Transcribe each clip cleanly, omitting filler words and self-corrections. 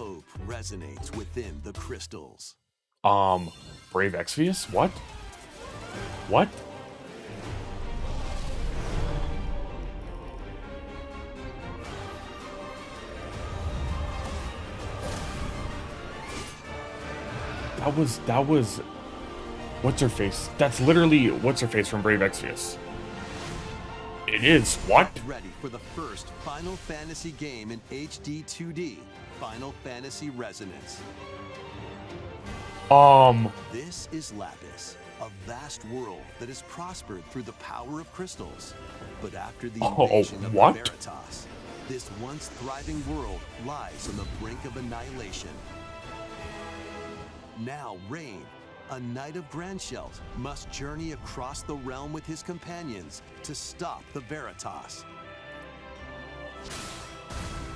Hope resonates within the crystals. Brave Exvius? What? What? That was what's her face? That's literally what's her face from Brave Exvius. It is what? Get ready for the first Final Fantasy game in HD 2D, Final Fantasy Resonance. This is Lapis, a vast world that has prospered through the power of crystals. But after the invasion of the Veritas, this once thriving world lies on the brink of annihilation. Now Rain, a knight of Grandshelt, must journey across the realm with his companions to stop the Veritas.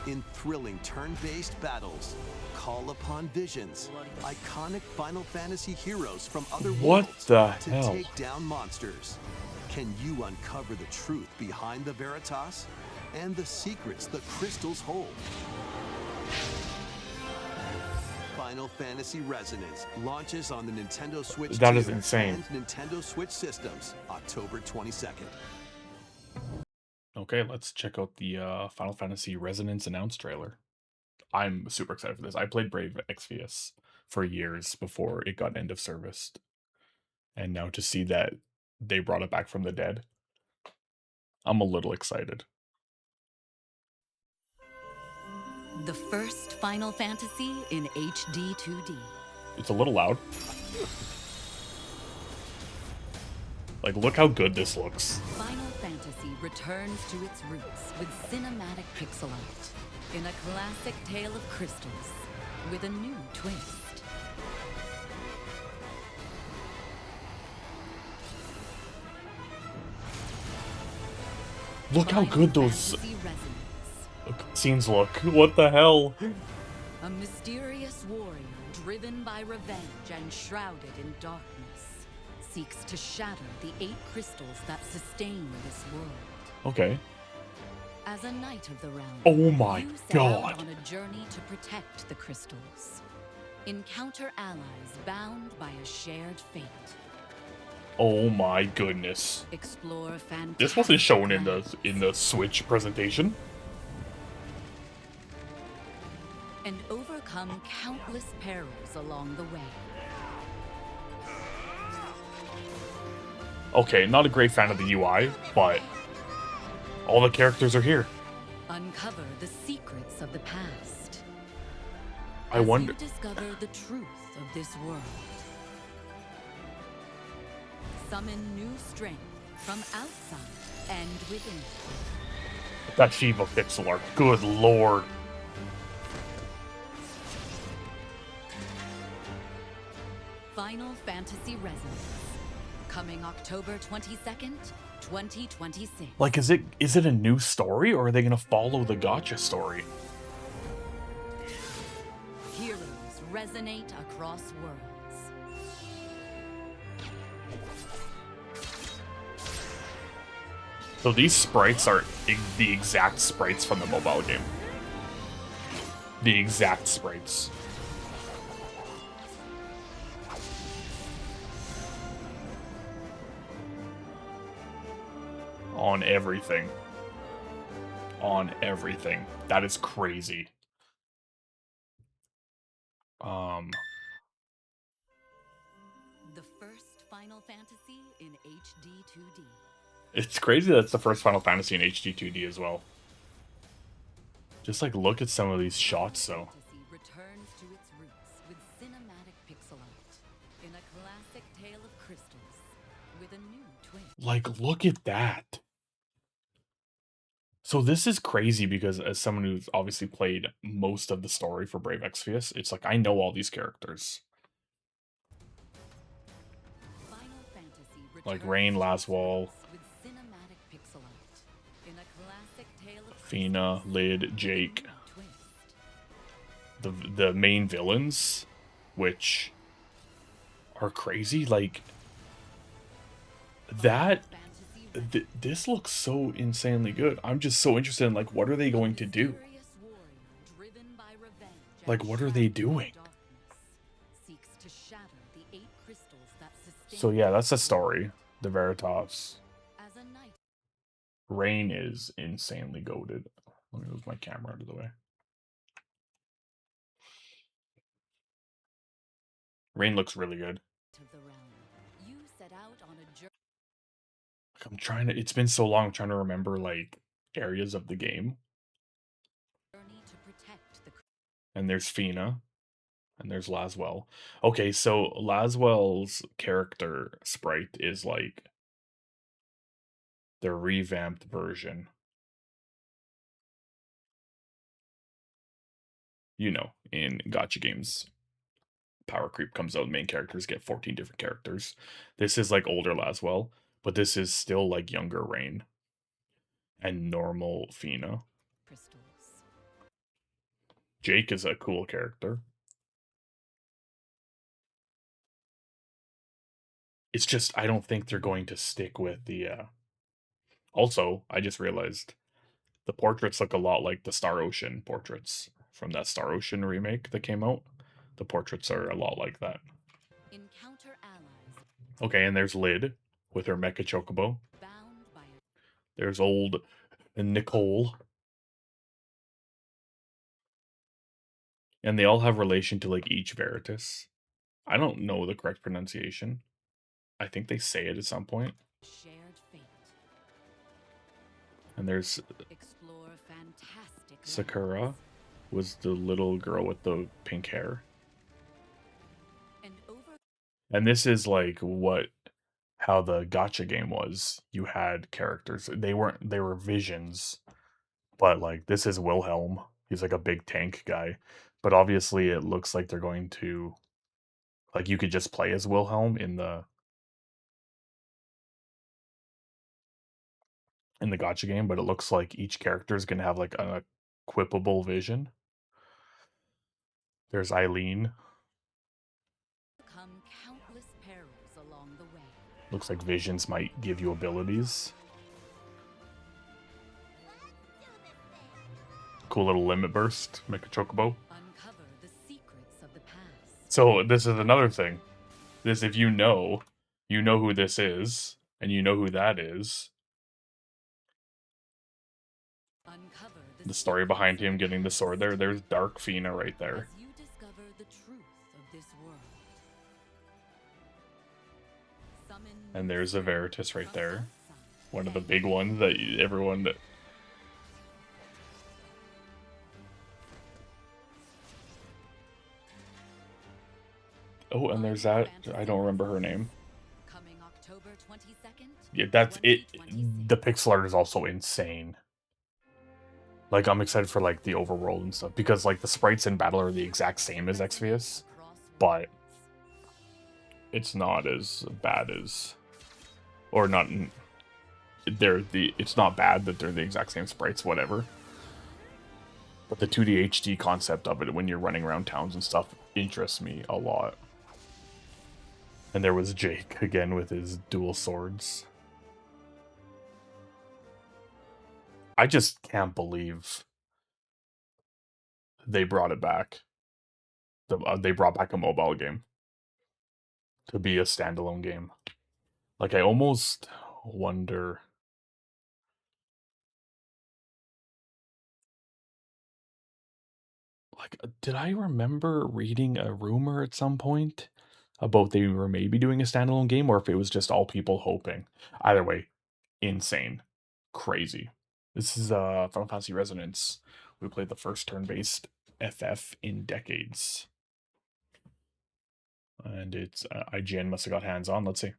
In thrilling turn-based battles, call upon visions, iconic Final Fantasy heroes from other worlds to take down monsters. Can you uncover the truth behind the Veritas and the secrets the crystals hold? Final Fantasy Resonance launches on the Nintendo Switch That is insane. And Nintendo Switch systems October 22nd. Okay, let's check out the Final Fantasy Resonance announced trailer. I'm super excited for this. I played Brave Exvius for years before it got end of serviced. And now to see that they brought it back from the dead, I'm a little excited. The first Final Fantasy in HD 2D. It's a little loud. Like, look how good this looks. Final Fantasy returns to its roots with cinematic pixel art in a classic tale of crystals with a new twist. Look how good those scenes look. What the hell? A mysterious warrior driven by revenge and shrouded in darkness seeks to shatter the 8 crystals that sustain this world. Okay. As a knight of the realm, oh my you set god, out on a journey to protect the crystals. Encounter allies bound by a shared fate. oh my goodness. Explore fantastic This wasn't shown in lands the Switch presentation. and overcome countless perils along the way. Okay, not a great fan of the UI, but all the characters are here. Uncover the secrets of the past. I wonder. As you discover the truth of this world. Summon new strength from outside and within. That Shiva pixel art. Good lord. Final Fantasy Resonance. Coming October 22nd, 2026. Like, is it a new story, or are they gonna follow the gacha story? Heroes resonate across worlds. So these sprites are the exact sprites from the mobile game. The exact sprites. On everything. On everything. That is crazy. The first Final Fantasy in HD 2D. It's crazy that it's the first Final Fantasy in HD 2D as well. Just like look at some of these shots though. Fantasy returns to its roots with cinematic pixel art in a classic tale of crystals with a new twist. Like, look at that. So this is crazy because as someone who's obviously played most of the story for Brave Exvius, it's like I know all these characters. Final Fantasy Like returns Rain, to its Laswell, roots with cinematic pixel art in a classic tale of Fina, crystals Lid, with a Jake, new twist. the main villains, which are crazy. Like that. This looks so insanely good. I'm just so interested in like what are they going to do? Mysterious warrior driven by Like, what are they doing? So yeah, that's the story. The Veritas. Rain is insanely goated. Let me move my camera out of the way. Rain looks really good. Like, I'm trying to. It's been so long. I'm trying to remember like areas of the game. And there's Fina. And there's Laswell. Okay, so Laswell's character sprite is like the revamped version. You know, in gacha games, power creep comes out, main characters get 14 different characters. This is like older Laswell, but this is still like younger Rain and normal Fina. Jake is a cool character. It's just, I don't think they're going to stick with the, Also, I just realized the portraits look a lot like the Star Ocean portraits from that Star Ocean remake that came out. The portraits are a lot like that. Okay, and there's Lid with her Mecha Chocobo. There's old Nicole. And they all have relation to like each Veritas. I don't know the correct pronunciation. I think they say it at some point. And there's Sakura was the little girl with the pink hair. And this is like how the gacha game was. You had characters. They were visions. But like this is Wilhelm. He's like a big tank guy. But obviously it looks like they're going to like you could just play as Wilhelm in the gacha game, but it looks like each character is going to have like an equipable vision. There's Eileen. Looks like visions might give you abilities. Cool little limit burst, make a chocobo. So this is another thing. This, if you know who this is, and you know who that is. The story behind him getting the sword there. There's Dark Fina right there. And there's a Veritas right there. One of the big ones that everyone... Oh, and there's that. I don't remember her name. Yeah, that's it. The pixel art is also insane. Like, I'm excited for, like, the overworld and stuff. Because, like, the sprites in battle are the exact same as Exvius. But it's not as bad as... Or not... It's not bad that they're the exact same sprites, whatever. But the 2D HD concept of it when you're running around towns and stuff interests me a lot. And there was Jake again with his dual swords. I just can't believe they brought it back. They brought back a mobile game to be a standalone game. Like, I almost wonder... Like, did I remember reading a rumor at some point about they were maybe doing a standalone game, or if it was just all people hoping? Either way, insane. Crazy. This is Final Fantasy Resonance. We played the first turn-based FF in decades. And it's IGN must have got hands-on. Let's see.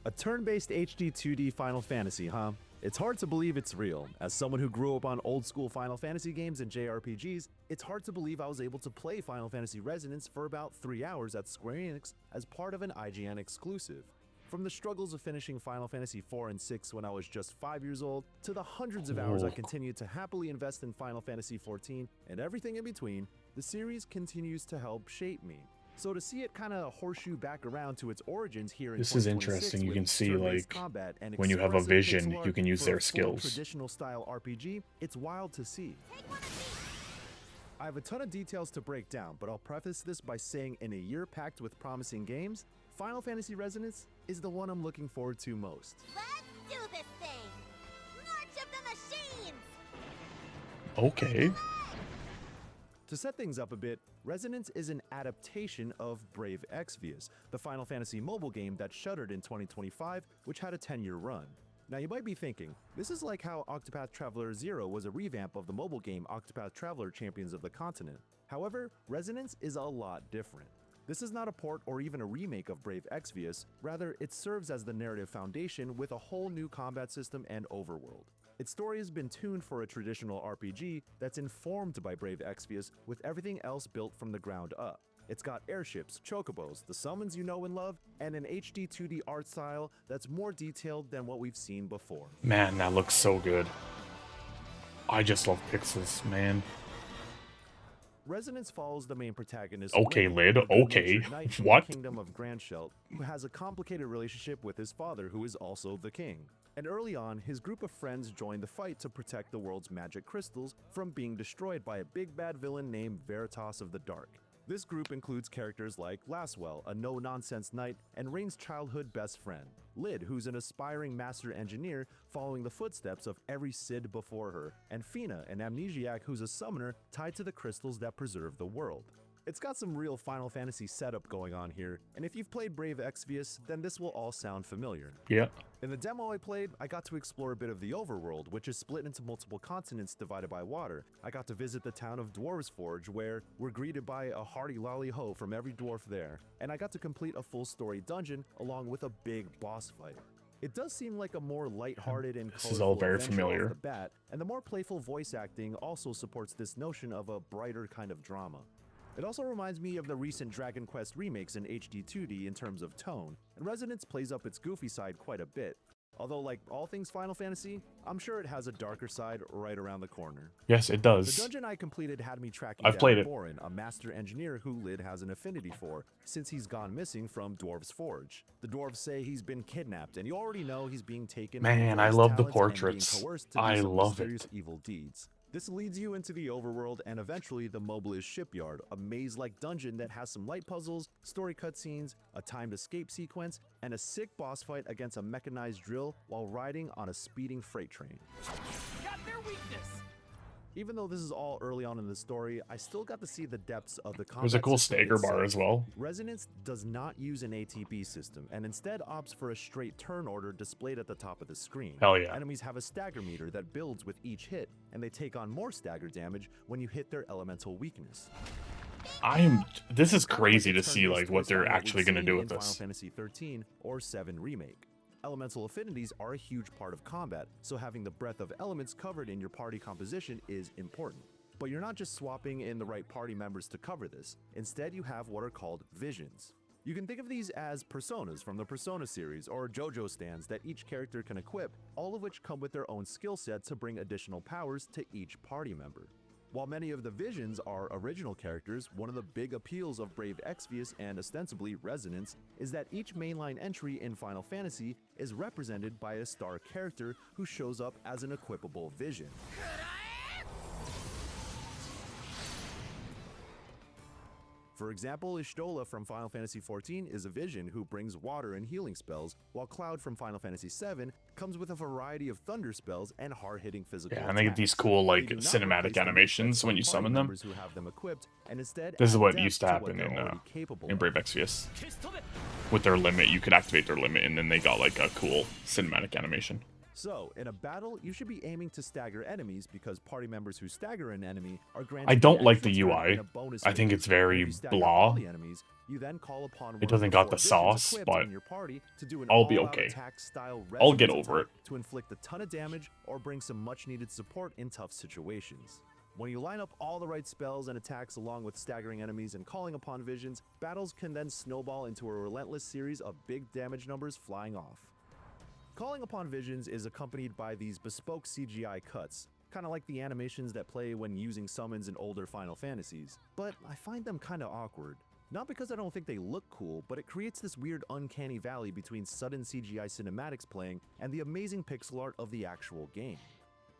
A turn-based HD 2D Final Fantasy, huh? It's hard to believe it's real. As someone who grew up on old-school Final Fantasy games and JRPGs, it's hard to believe I was able to play Final Fantasy Resonance for about 3 hours at Square Enix as part of an IGN exclusive. From the struggles of finishing Final Fantasy 4 and 6 when I was just 5 years old, to the hundreds of hours I continued to happily invest in Final Fantasy 14 and everything in between, the series continues to help shape me. So to see it kind of horseshoe back around to its origins here in this is interesting. You can see like when you have a vision, you can use their skills. Traditional style RPG, it's wild to see. I have a ton of details to break down, but I'll preface this by saying in a year packed with promising games, Final Fantasy Resonance is the one I'm looking forward to most. Let's do this thing! March of the Machines! Okay. To set things up a bit, Resonance is an adaptation of Brave Exvius, the Final Fantasy mobile game that shuttered in 2025, which had a 10-year run. Now you might be thinking, this is like how Octopath Traveler 0 was a revamp of the mobile game Octopath Traveler Champions of the Continent. However, Resonance is a lot different. This is not a port or even a remake of Brave Exvius, rather it serves as the narrative foundation with a whole new combat system and overworld. Its story has been tuned for a traditional RPG that's informed by Brave Exvius with everything else built from the ground up. It's got airships, chocobos, the summons you know and love, and an HD 2D art style that's more detailed than what we've seen before. Man, that looks so good. I just love pixels, man. Resonance follows the main protagonist. Okay, Lid. a Okay. good-natured knight from What? the Kingdom of Grandshelt, who has a complicated relationship with his father, who is also the king. And early on, his group of friends join the fight to protect the world's magic crystals from being destroyed by a big bad villain named Veritas of the Dark. This group includes characters like Laswell, a no-nonsense knight, and Rain's childhood best friend, Lid, who's an aspiring master engineer following the footsteps of every Cid before her, and Fina, an amnesiac who's a summoner tied to the crystals that preserve the world. It's got some real Final Fantasy setup going on here, and if you've played Brave Exvius, then this will all sound familiar. Yeah. In the demo I played, I got to explore a bit of the overworld, which is split into multiple continents divided by water. I got to visit the town of Dwarves Forge, where we're greeted by a hearty lolly-ho from every dwarf there, and I got to complete a full story dungeon along with a big boss fight. It does seem like a more lighthearted and This is all colorful very adventure familiar. off the bat, and the more playful voice acting also supports this notion of a brighter kind of drama. It also reminds me of the recent Dragon Quest remakes in HD 2D in terms of tone, and Resonance plays up its goofy side quite a bit. Although, like all things Final Fantasy, I'm sure it has a darker side right around the corner. Yes, it The does. dungeon I completed had me tracking I've down played it. Borin, a master engineer who Lid has an affinity for, since he's gone missing from Dwarves Forge. The dwarves say he's been kidnapped, and you already know he's being taken Man, for I his love the talents and being portraits. coerced to do I some love mysterious it. evil deeds. This leads you into the overworld and eventually the Mobiliz Shipyard, a maze-like dungeon that has some light puzzles, story cutscenes, a timed escape sequence, and a sick boss fight against a mechanized drill while riding on a speeding freight train. Got their weakness. Even though this is all early on in the story, I still got to see the depths of the combat There's a cool system stagger bar itself. as well. Resonance does not use an ATB system and instead opts for a straight turn order displayed at the top of the screen. Hell yeah. Enemies have a stagger meter that builds with each hit, and they take on more stagger damage when you hit their elemental weakness. This is crazy to Turn-based see like what twist they're on we'd actually going to see do in with Final this. Fantasy 13 or 7 Remake. Elemental affinities are a huge part of combat, so having the breadth of elements covered in your party composition is important. But you're not just swapping in the right party members to cover this. Instead, you have what are called visions. You can think of these as personas from the Persona series or JoJo stands that each character can equip, all of which come with their own skill set to bring additional powers to each party member. While many of the visions are original characters, one of the big appeals of Brave Exvius and ostensibly Resonance is that each mainline entry in Final Fantasy is represented by a star character who shows up as an equipable vision. For example, Ishtola from Final Fantasy XIV is a vision who brings water and healing spells, while Cloud from Final Fantasy VII comes with a variety of thunder spells and hard-hitting physical Yeah, and they get these attacks. cool They like do not cinematic replace the animations when you party summon them. members who have them equipped, and instead This is add what depth used to what happen they're in already capable of. Brave Exvius. Pistol it. With their limit, you could activate their limit, and then they got like a cool cinematic animation. So, in a battle, you should be aiming to stagger enemies because party members who stagger an enemy are granted I don't an like the extra turn UI. and a bonus I think move. it's very And if you stagger blah. all the enemies, you then call upon one It of doesn't the got 4 the visions sauce, equipped but in your party to do an I'll be all-out okay. attack-style I'll get resonance over attack to inflict a ton of damage or bring some much-needed support in tough situations. When you line up all the right spells and attacks along with staggering enemies and calling upon visions, battles can then snowball into a relentless series of big damage numbers flying off. Calling upon visions is accompanied by these bespoke CGI cuts, kind of like the animations that play when using summons in older Final Fantasies, but I find them kind of awkward. Not because I don't think they look cool, but it creates this weird uncanny valley between sudden CGI cinematics playing and the amazing pixel art of the actual game.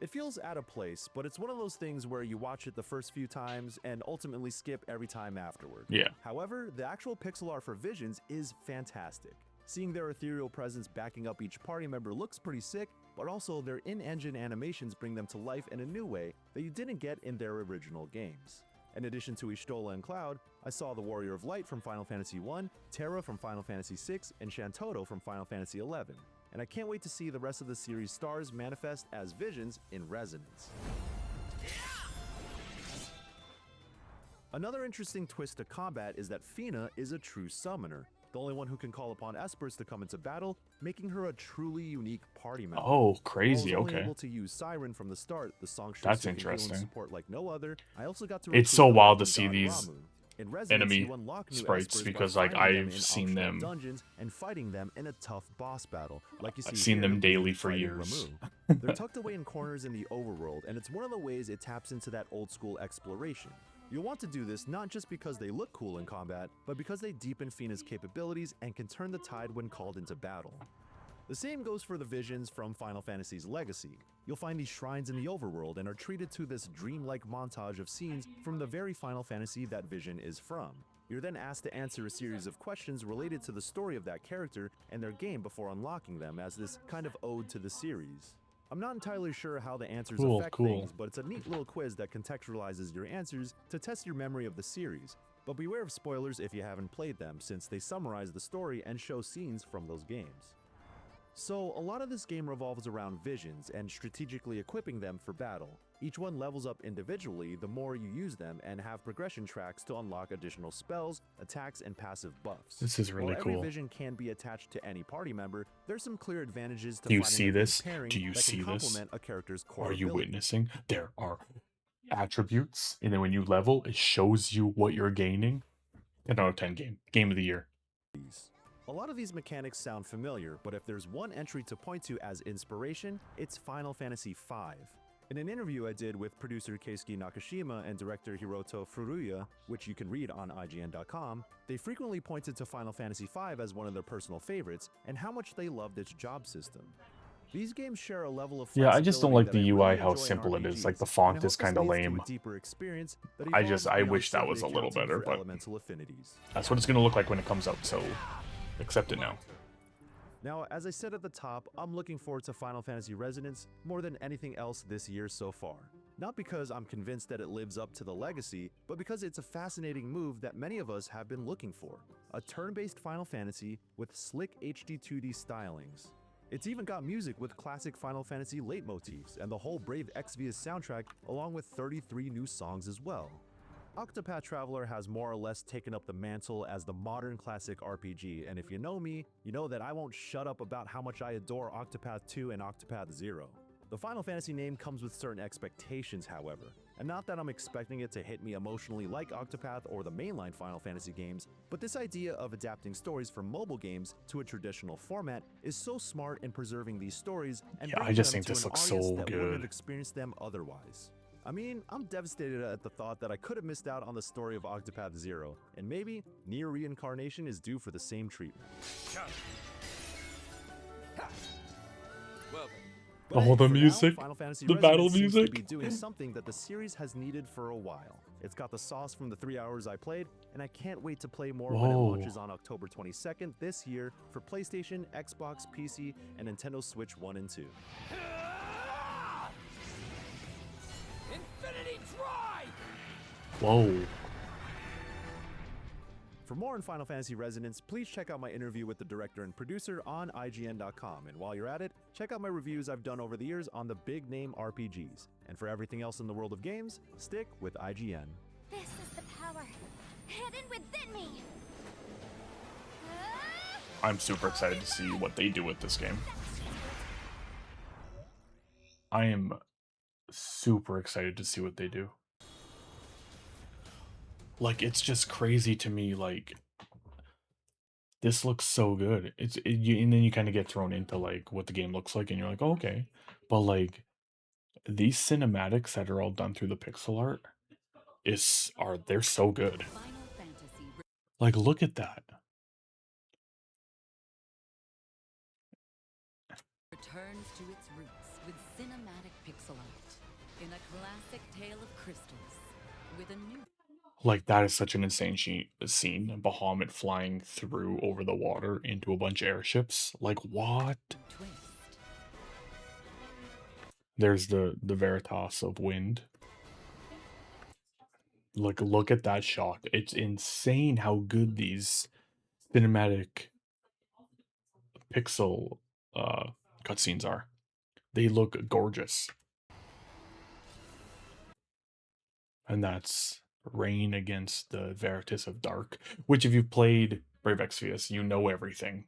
It feels out of place, but it's one of those things where you watch it the first few times and ultimately skip every time afterward. Yeah. However, the actual pixel art for Visions is fantastic. Seeing their ethereal presence backing up each party member looks pretty sick, but also their in-engine animations bring them to life in a new way that you didn't get in their original games. In addition to Y'shtola and Cloud, I saw the Warrior of Light from Final Fantasy I, Terra from Final Fantasy VI, and Shantoto from Final Fantasy XI. And I can't wait to see the rest of the series' stars manifest as Visions in Resonance. Another interesting twist to combat is that Fina is a true summoner, the only one who can call upon espers to come into battle, making her a truly unique party member. Oh, crazy, While I was only okay. able to use Siren from the start, the songstress That's who can heal and interesting. support like no other. I also got to It's recruit so the wild to Lightning see God these Ramuh. In Resonance, enemy you unlock new sprites espers because, by like, finding them I've in seen optional them. dungeons and fighting them in a tough boss battle, like you see I've seen here them with daily for fighting years. Ramuh. They're tucked away in corners in the overworld, and it's one of the ways it taps into that old school exploration. You'll want to do this not just because they look cool in combat, but because they deepen Fina's capabilities and can turn the tide when called into battle. The same goes for the Visions from Final Fantasy's Legacy. You'll find these shrines in the overworld and are treated to this dreamlike montage of scenes from the very Final Fantasy that Vision is from. You're then asked to answer a series of questions related to the story of that character and their game before unlocking them as this kind of ode to the series. I'm not entirely sure how the answers affect things, but it's a neat little quiz that contextualizes your answers to test your memory of the series. But beware of spoilers if you haven't played them, since they summarize the story and show scenes from those games. So, a lot of this game revolves around Visions and strategically equipping them for battle. Each one levels up individually the more you use them and have progression tracks to unlock additional spells, attacks, and passive buffs. This is really While cool. every Vision can be attached to any party member, there's some clear advantages to Do you finding see a good this? pairing Do you that see can this? complement a character's core Are you ability. witnessing? There are attributes, and then when you level, it shows you what you're gaining. An out of 10 game of the year. A lot of these mechanics sound familiar, but if there's one entry to point to as inspiration, it's Final Fantasy V. In an interview I did with producer Keisuke Nakashima and director Hiroto Furuya, which you can read on IGN.com, they frequently pointed to Final Fantasy V as one of their personal favorites and how much they loved its job system. These games share a level of Yeah, I just don't like flexibility the that I UI, really how enjoy in simple it is. Like, the RPGs, font and I is hope this kinda leads to a lame. deeper experience that I evolves wish beyond that was a simply little accounting better, for but elemental affinities. that's what it's gonna look like when it comes out, so accept it now. Now, as I said at the top, I'm looking forward to Final Fantasy Resonance more than anything else this year so far. Not because I'm convinced that it lives up to the legacy, but because it's a fascinating move that many of us have been looking for. A turn-based Final Fantasy with slick HD 2D stylings. It's even got music with classic Final Fantasy leitmotifs and the whole Brave Exvius soundtrack, along with 33 new songs as well. Octopath Traveler has more or less taken up the mantle as the modern classic RPG, and if you know me, you know that I won't shut up about how much I adore Octopath 2 and Octopath 0. The Final Fantasy name comes with certain expectations, however, and not that I'm expecting it to hit me emotionally like Octopath or the mainline Final Fantasy games, but this idea of adapting stories from mobile games to a traditional format is so smart in preserving these stories and Yeah, I bringing just them think to this an looks audience so that wouldn't good. have experienced them otherwise. I mean, I'm devastated at the thought that I could have missed out on the story of Octopath Zero, and maybe Nier Reincarnation is due for the same treatment. Well, But Oh, hey, the for now, music, Final Fantasy the Resonance battle seems to music. be doing something that the series has needed for a while. It's got the sauce from the 3 hours I played, and I can't wait to play more when it Whoa. launches on October 22nd this year for PlayStation, Xbox, PC, and Nintendo Switch 1 and 2. Infinity Drive! Whoa. For more on Final Fantasy Resonance, please check out my interview with the director and producer on IGN.com. And while you're at it, check out my reviews I've done over the years on the big name RPGs. And for everything else in the world of games, stick with IGN. This is the power hidden within me. I'm super excited to see what they do with this game. I am super excited to see what they do. Like, it's just crazy to me, like, this looks so good. And then you kind of get thrown into, like, what the game looks like, and you're like, oh, okay. But, like, these cinematics that are all done through the pixel art they're so good. Final Fantasy Like, look at that. returns to its roots with cinematic pixel art. Like, that is such an insane scene. Bahamut flying through over the water into a bunch of airships. Like, what? Twist. There's the Veritas of wind. Look at that shot. It's insane how good these cinematic pixel cutscenes are. They look gorgeous. And that's Rain against the Veritas of Dark, which if you've played Brave Exvius, you know everything.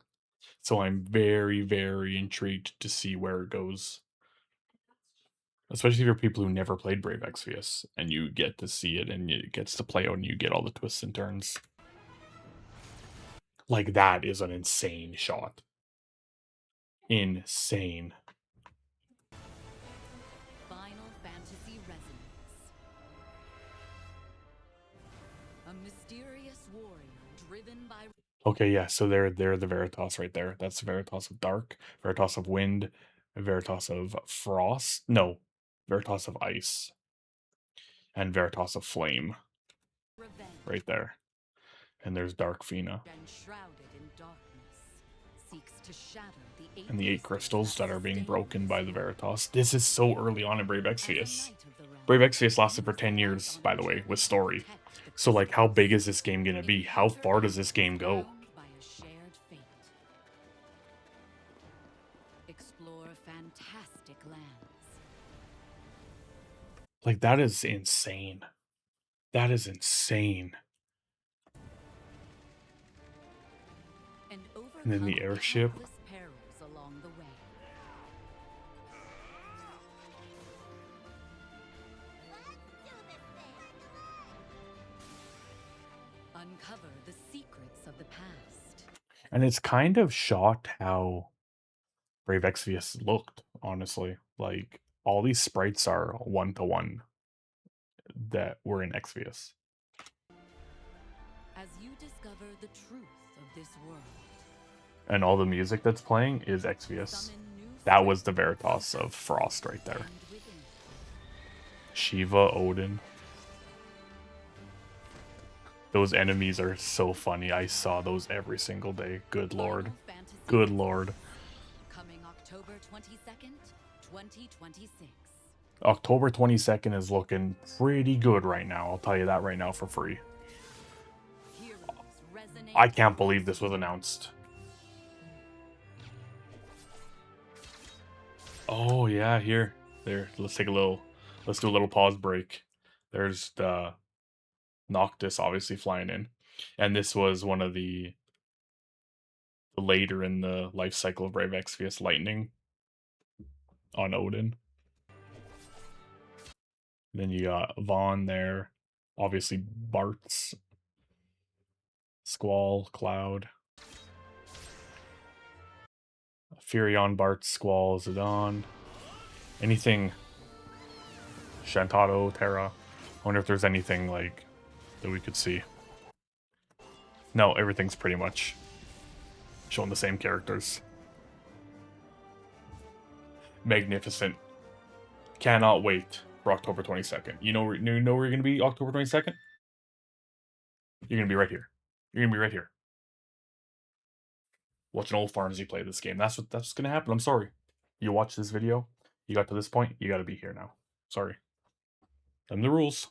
So I'm very, very intrigued to see where it goes. Especially for people who never played Brave Exvius, and you get to see it, and it gets to play out, and you get all the twists and turns. Like, that is an insane shot. Insane. Final Fantasy Resonance. A mysterious warrior driven by Okay, yeah, so they're the Veritas right there. That's the Veritas of Dark, Veritas of Wind, Veritas of Frost. No, Veritas of Ice. And Veritas of Flame. revenge Right there. And there's Dark Fina. and shrouded in darkness, seeks to shatter the And the 8 crystals that are being broken by the Veritas. This is so early on in Brave Exvius. Brave Exvius lasted for 10 years, by the way, with story. So, like, how big is this game gonna be? How far does this game go? By a shared fate. Explore fantastic lands. Like, that is insane. That is insane. And then the overcome airship. countless perils along the way. Let's do this thing. Uncover the secrets of the past. And it's kind of shocked how Brave Exvius looked, honestly. Like, all these sprites are 1-to-1 that were in Exvius. As you discover the truth of this world, And all the music that's playing is Exvius. summon new That was the Veritas of Frost right there. strength within. Shiva, Odin. Those enemies are so funny. I saw those every single day. Good lord. Final Fantasy Good lord. Coming October 22nd, 2026. October 22nd is looking pretty good right now. I'll tell you that right now for free. Heroes resonate. I can't believe this was announced. Oh yeah, here. There. Let's do a little pause break. There's the Noctis obviously flying in. And this was one of the later in the life cycle of Brave Exvius Lightning on Odin. Then you got Vaughn there. Obviously Bart's Squall, Cloud. Furion, Bart, Squall, Zidane. Anything Shantado, Terra. I wonder if there's anything like that we could see. No, everything's pretty much showing the same characters. Magnificent. Cannot wait for October 22nd. You know where you're gonna be October 22nd? You're gonna be right here. You're gonna be right here. Watching old Farmsy play this game. That's what's gonna happen. I'm sorry. You watch this video, you got to this point, you gotta be here now. Sorry. Them the rules.